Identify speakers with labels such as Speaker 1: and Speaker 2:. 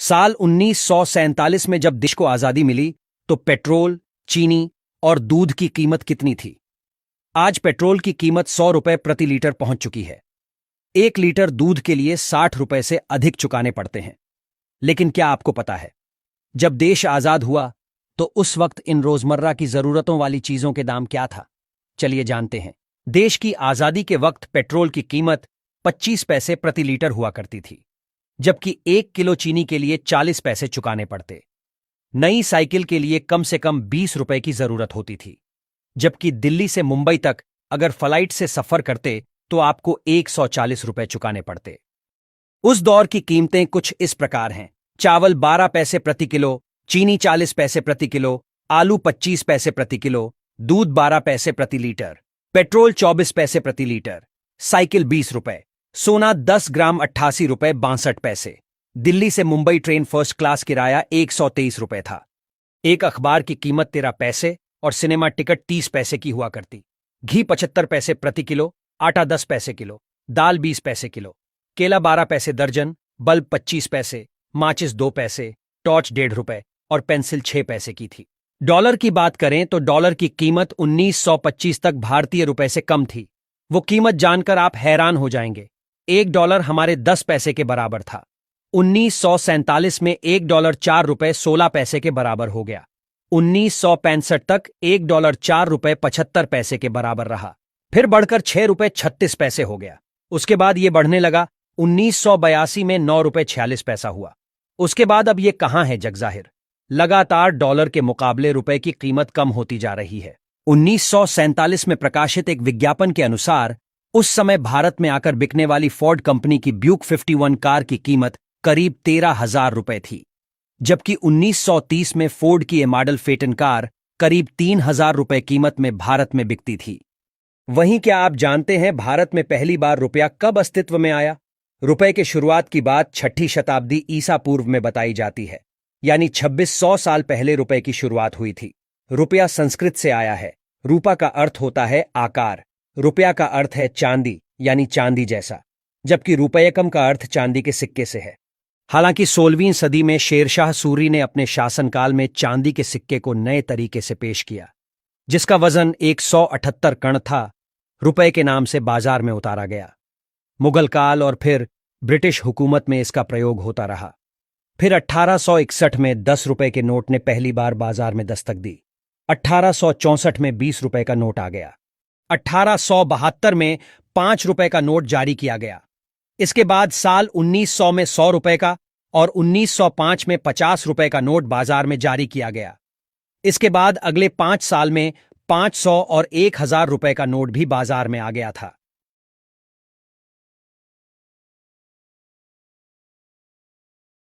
Speaker 1: साल 1947 में जब देश को आजादी मिली तो पेट्रोल, चीनी और दूध की कीमत कितनी थी? आज पेट्रोल की कीमत 100 रुपए प्रति लीटर पहुंच चुकी है। 1 लीटर दूध के लिए 60 रुपए से अधिक चुकाने पड़ते हैं। लेकिन क्या आपको पता है, जब देश आजाद हुआ तो उस वक्त इन रोजमर्रा की जरूरतों वाली चीजों के दाम क्या था? चलिए जानते हैं। देश की आजादी के वक्त पेट्रोल की कीमत 25 पैसे प्रति लीटर हुआ करती थी, जबकि 1 किलो चीनी के लिए 40 पैसे चुकाने पड़ते। नई साइकिल के लिए कम से कम 20 रुपए की जरूरत होती थी, जबकि दिल्ली से मुंबई तक अगर फ्लाइट से सफर करते तो आपको 140 रुपए चुकाने पड़ते। उस दौर की कीमतें कुछ इस प्रकार हैं। चावल 12 पैसे प्रति किलो, चीनी 40 पैसे प्रति किलो, आलू 25 पैसे प्रति किलो, दूध 12 पैसे प्रति लीटर, पेट्रोल 24 पैसे प्रति लीटर, साइकिल 20 रुपए, सोना 10 ग्राम 88 रुपए 62 पैसे। दिल्ली से मुंबई ट्रेन फर्स्ट क्लास किराया 123 रुपए था। एक अखबार की कीमत 13 पैसे और सिनेमा टिकट 30 पैसे की हुआ करती। घी 75 पैसे प्रति किलो, आटा 10 पैसे किलो, दाल 20 पैसे किलो, केला 12 पैसे दर्जन, बल्ब 25 पैसे, माचिस 2 पैसे, टॉर्च 1.5 रुपए और पेंसिल 6 पैसे की थी। डॉलर की बात करें तो डॉलर की कीमत 1925 तक भारतीय रुपए से कम थी। वो कीमत जानकर आप हैरान हो जाएंगे। 1 डॉलर हमारे 10 पैसे के बराबर था। 1947 में 1 डॉलर 4 रुपए 16 पैसे के बराबर हो गया। 1965 तक 1 डॉलर 4 रुपए 75 पैसे के बराबर रहा, फिर बढ़कर 6 रुपए 36 पैसे हो गया। उसके बाद ये बढ़ने लगा। 1982 में 9 रुपए 46 पैसा हुआ। उसके बाद अब ये कहां है जगजाहिर। लगातार डॉलर के मुकाबले रुपए की कीमत कम होती जा रही है। 1947 में प्रकाशित एक विज्ञापन के अनुसार उस समय भारत में आकर बिकने वाली फोर्ड कंपनी की ब्यूक 51 कार की कीमत करीब 13,000 रुपए थी, जबकि 1930 में फोर्ड की ये मॉडल फेटन कार करीब 3,000 रुपए कीमत में भारत में बिकती थी। वहीं क्या आप जानते हैं भारत में पहली बार रुपया कब अस्तित्व में आया? रुपए के शुरुआत की बात 6ठी शताब्दी ईसा पूर्व में बताई जाती है, यानी 2600 साल पहले रुपए की शुरुआत हुई थी। रुपया संस्कृत से आया है। रूपा का अर्थ होता है आकार, रुपया का अर्थ है चांदी यानी चांदी जैसा, जबकि रुपयकम का अर्थ चांदी के सिक्के से है। हालांकि 16वीं सदी में शेरशाह सूरी ने अपने शासनकाल में चांदी के सिक्के को नए तरीके से पेश किया, जिसका वजन 178 कण था। रुपए के नाम से बाजार में उतारा गया। मुगल काल और फिर ब्रिटिश हुकूमत में इसका प्रयोग होता रहा। फिर 1861 में 10 रुपए के नोट ने पहली बार बाजार में दस्तक दी। 1864 में 20 रुपए का नोट आ गया। 1872 में 5 रुपए का नोट जारी किया गया। इसके बाद साल 1900 में 100 रुपए का और 1905 में 50 रुपए का नोट बाजार में जारी किया गया। इसके बाद अगले 5 साल में 500 और 1000 रुपए का नोट भी बाजार में आ गया था।